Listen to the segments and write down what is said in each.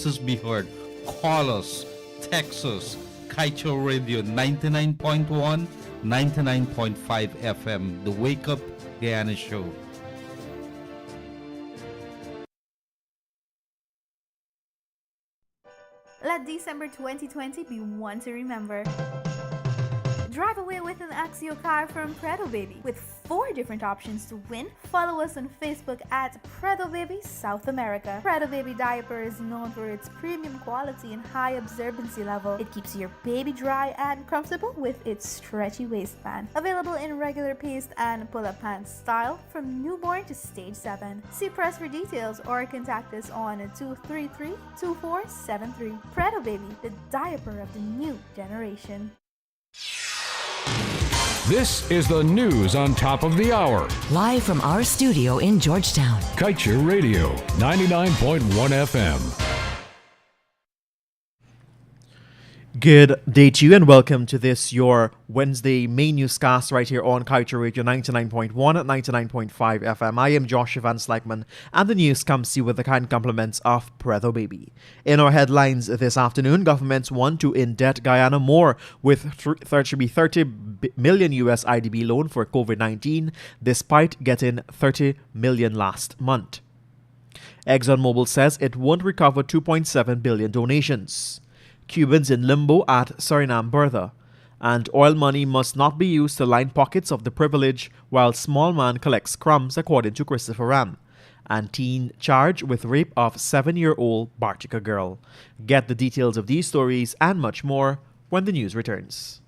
voices be heard. Call us, text us. Kaieteur Radio 99.1, 99.5 FM, the Wake Up Guyana Show. Let December 2020 be one to remember. Drive away with an Axio car from Predo Baby with 4 different options to win. Follow us on Facebook at Predo Baby South America. Predo Baby diaper is known for its premium quality and high absorbency level. It keeps your baby dry and comfortable with its stretchy waistband. Available in regular paste and pull-up pants style from newborn to stage 7. See press for details or contact us on 233-2473. Predo Baby, the diaper of the new generation. This is the news on top of the hour. Live from our studio in Georgetown. Kaieteur Radio, 99.1 FM. Good day to you and welcome to this, your Wednesday main newscast right here on Kaieteur Radio 99.1 at 99.5 FM. I am Joshua Van Slyckman and the news comes to you with the kind compliments of Predo Baby. In our headlines this afternoon, governments want to indebt Guyana more with $30 million US IDB loan for COVID-19 despite getting $30 million last month. ExxonMobil says it won't recover $2.7 billion donations. Cubans in limbo at Suriname bertha, and oil money must not be used to line pockets of the privileged while small man collects crumbs, according to Christopher Ram. And teen charged with rape of 7-year-old Bartica girl. Get the details of these stories and much more when the news returns.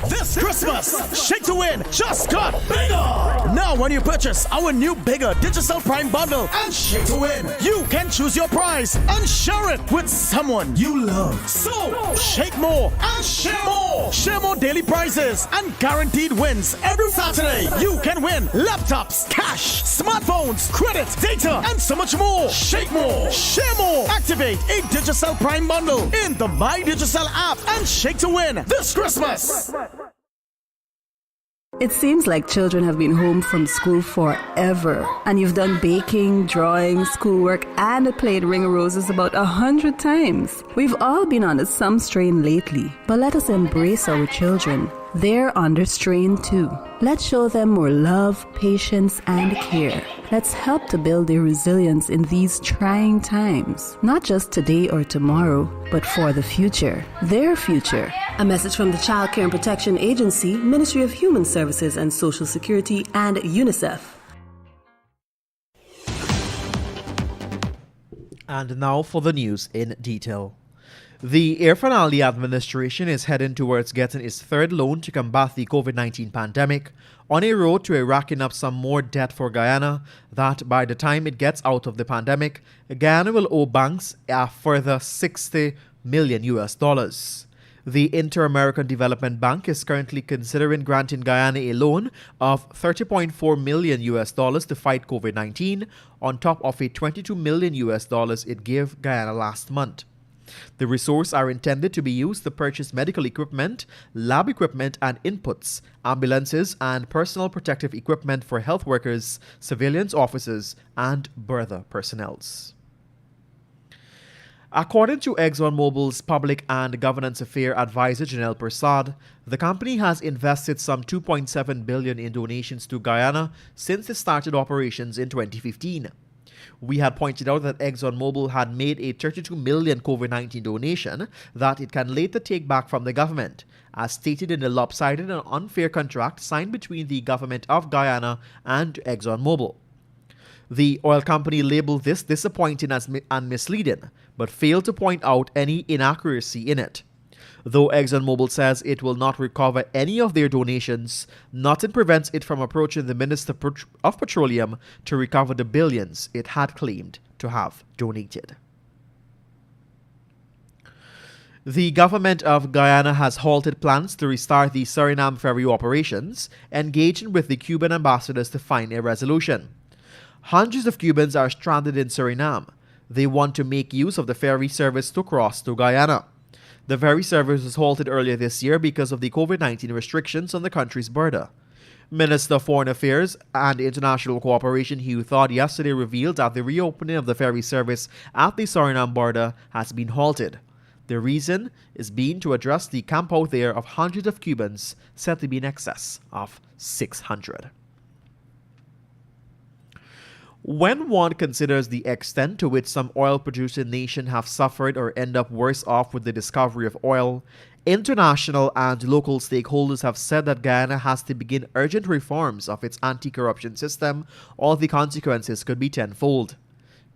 This Christmas, Shake to Win just got bigger! Now when you purchase our new bigger Digital Prime bundle and Shake to Win, you can choose your prize and share it with someone you love. So, shake more and share more! Share more daily prizes and guaranteed wins every Saturday. You can win laptops, cash, smartphones, credit, data, and so much more. Shake more, share more. Activate a Digital Prime bundle in the My Digital app and Shake to Win this Christmas. It seems like children have been home from school forever, and you've done baking, drawing, schoolwork, and played Ring of Roses about 100 times. We've all been under some strain lately, but let us embrace our children. They're under strain too. Let's show them more love, patience, and care. Let's help to build their resilience in these trying times. Not just today or tomorrow, but for the future. Their future. A message from the Child Care and Protection Agency, Ministry of Human Services and Social Security, and UNICEF. And now for the news in detail. The Air Finale administration is heading towards getting its third loan to combat the COVID-19 pandemic on a road to racking up some more debt for Guyana that by the time it gets out of the pandemic, Guyana will owe banks a further $60 million US. The Inter-American Development Bank is currently considering granting Guyana a loan of $30.4 million US to fight COVID-19 on top of a $22 million US it gave Guyana last month. The resources are intended to be used to purchase medical equipment, lab equipment and inputs, ambulances and personal protective equipment for health workers, civilians, officers and bertha personnel. According to ExxonMobil's Public and Governance Affairs Advisor Janelle Prasad, the company has invested some $2.7 billion in donations to Guyana since it started operations in 2015. We had pointed out that ExxonMobil had made a $32 million COVID-19 donation that it can later take back from the government, as stated in the lopsided and unfair contract signed between the government of Guyana and ExxonMobil. The oil company labeled this disappointing and misleading, but failed to point out any inaccuracy in it. Though ExxonMobil says it will not recover any of their donations, nothing prevents it from approaching the Minister of Petroleum to recover the billions it had claimed to have donated. The government of Guyana has halted plans to restart the Suriname ferry operations, engaging with the Cuban ambassadors to find a resolution. Hundreds of Cubans are stranded in Suriname. They want to make use of the ferry service to cross to Guyana. The ferry service was halted earlier this year because of the COVID-19 restrictions on the country's border. Minister of Foreign Affairs and International Cooperation Hugh Thod yesterday revealed that the reopening of the ferry service at the Suriname border has been halted. The reason is being to address the camp out there of hundreds of Cubans, said to be in excess of 600. When one considers the extent to which some oil-producing nations have suffered or end up worse off with the discovery of oil, international and local stakeholders have said that Guyana has to begin urgent reforms of its anti-corruption system, or the consequences could be tenfold.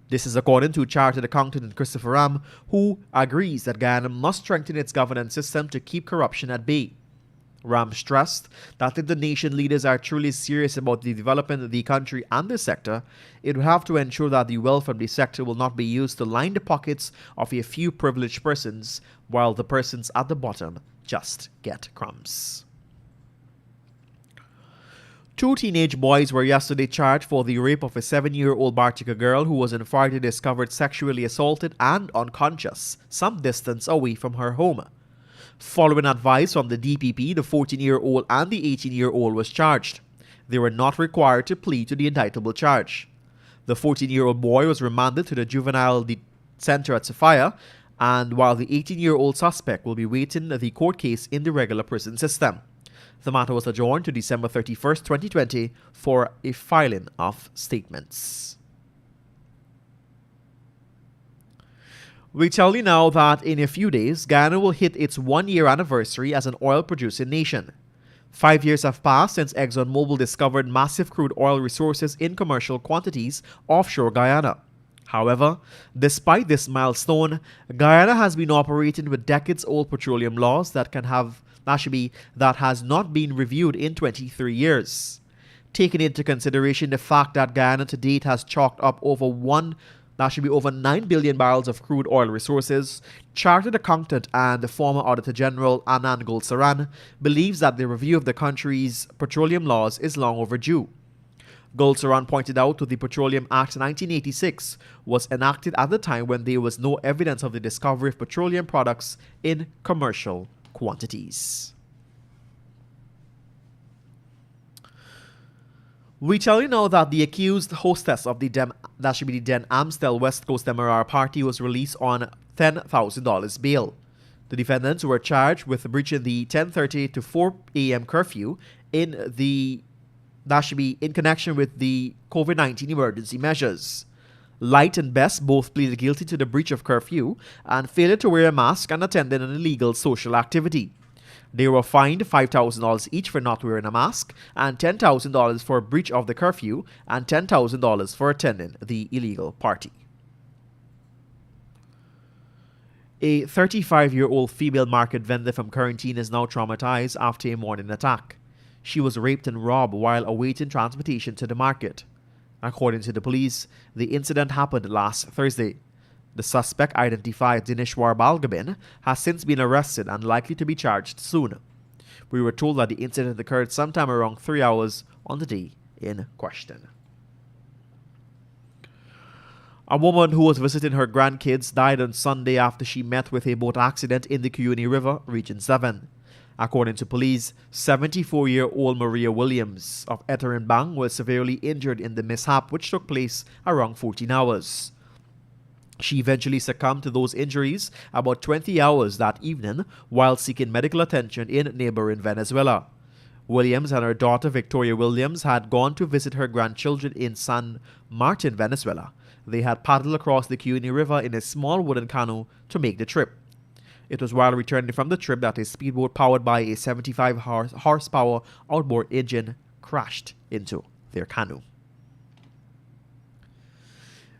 This is according to Chartered Accountant Christopher Ram, who agrees that Guyana must strengthen its governance system to keep corruption at bay. Ram stressed that if the nation leaders are truly serious about the development of the country and the sector, it will have to ensure that the wealth from the sector will not be used to line the pockets of a few privileged persons, while the persons at the bottom just get crumbs. 2 teenage boys were yesterday charged for the rape of a 7-year-old Bartica girl who was in Friday discovered sexually assaulted and unconscious some distance away from her home. Following advice from the DPP, the 14-year-old and the 18-year-old was charged. They were not required to plead to the indictable charge. The 14-year-old boy was remanded to the juvenile center at Sophia, and while the 18-year-old suspect will be waiting the court case in the regular prison system. The matter was adjourned to December 31st, 2020 for a filing of statements. We tell you now that in a few days, Guyana will hit its 1-year anniversary as an oil-producing nation. 5 years have passed since ExxonMobil discovered massive crude oil resources in commercial quantities offshore Guyana. However, despite this milestone, Guyana has been operating with decades-old petroleum laws that has not been reviewed in 23 years. Taking into consideration the fact that Guyana to date has chalked up over 9 billion barrels of crude oil resources, Chartered Accountant and the former Auditor General Anand Gulsaran believes that the review of the country's petroleum laws is long overdue. Gulsaran pointed out that the Petroleum Act 1986 was enacted at the time when there was no evidence of the discovery of petroleum products in commercial quantities. We tell you now that the accused hostess of the Den Amstel West Coast Demerara party was released on $10,000 bail. The defendants were charged with breaching the 10:30 to 4 a.m. curfew in connection with the COVID-19 emergency measures. Light and Best both pleaded guilty to the breach of curfew and failure to wear a mask and attending an illegal social activity. They were fined $5,000 each for not wearing a mask and $10,000 for breach of the curfew and $10,000 for attending the illegal party. A 35-year-old female market vendor from Quarantine is now traumatized after a morning attack. She was raped and robbed while awaiting transportation to the market. According to the police, the incident happened last Thursday. The suspect, identified Dineshwar Balgabin, has since been arrested and likely to be charged soon. We were told that the incident occurred sometime around 3 hours on the day in question. A woman who was visiting her grandkids died on Sunday after she met with a boat accident in the Cuyuni River, Region 7. According to police, 74-year-old Maria Williams of Etterinbang was severely injured in the mishap, which took place around 14 hours. She eventually succumbed to those injuries about 20 hours that evening while seeking medical attention in neighboring Venezuela. Williams and her daughter Victoria Williams had gone to visit her grandchildren in San Martin, Venezuela. They had paddled across the Cuyuni River in a small wooden canoe to make the trip. It was while returning from the trip that a speedboat powered by a 75 horsepower outboard engine crashed into their canoe.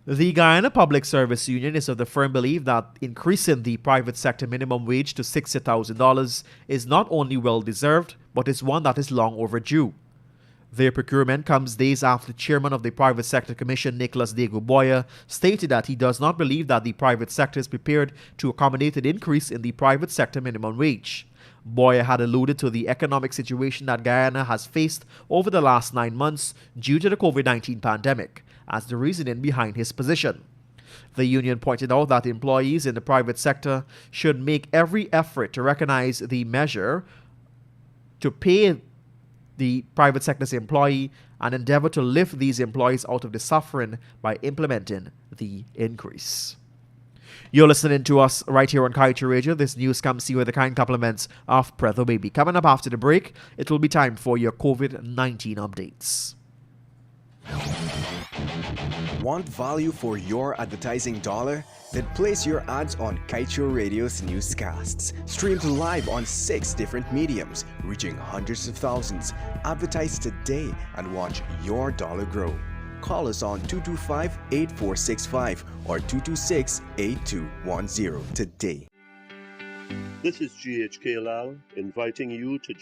The Guyana Public Service Union is of the firm belief that increasing the private sector minimum wage to $60,000 is not only well-deserved, but is one that is long overdue. Their procurement comes days after the chairman of the Private Sector Commission, Nicholas Dago Boyer, stated that he does not believe that the private sector is prepared to accommodate an increase in the private sector minimum wage. Boyer had alluded to the economic situation that Guyana has faced over the last 9 months due to the COVID-19 pandemic as the reasoning behind his position. The union pointed out that employees in the private sector should make every effort to recognize the measure to pay the private sector's employee and endeavor to lift these employees out of the suffering by implementing the increase. You're listening to us right here on Kaieteur Radio. This news comes to you with the kind compliments of Preto Baby. Coming up after the break, it will be time for your COVID-19 updates. Want value for your advertising dollar? Then place your ads on Kaieteur Radio's Newscasts. Streamed live on 6 different mediums, reaching hundreds of thousands. Advertise today and watch your dollar grow. Call us on 225-8465 or 226-8210 today. This is GHK Lal inviting you to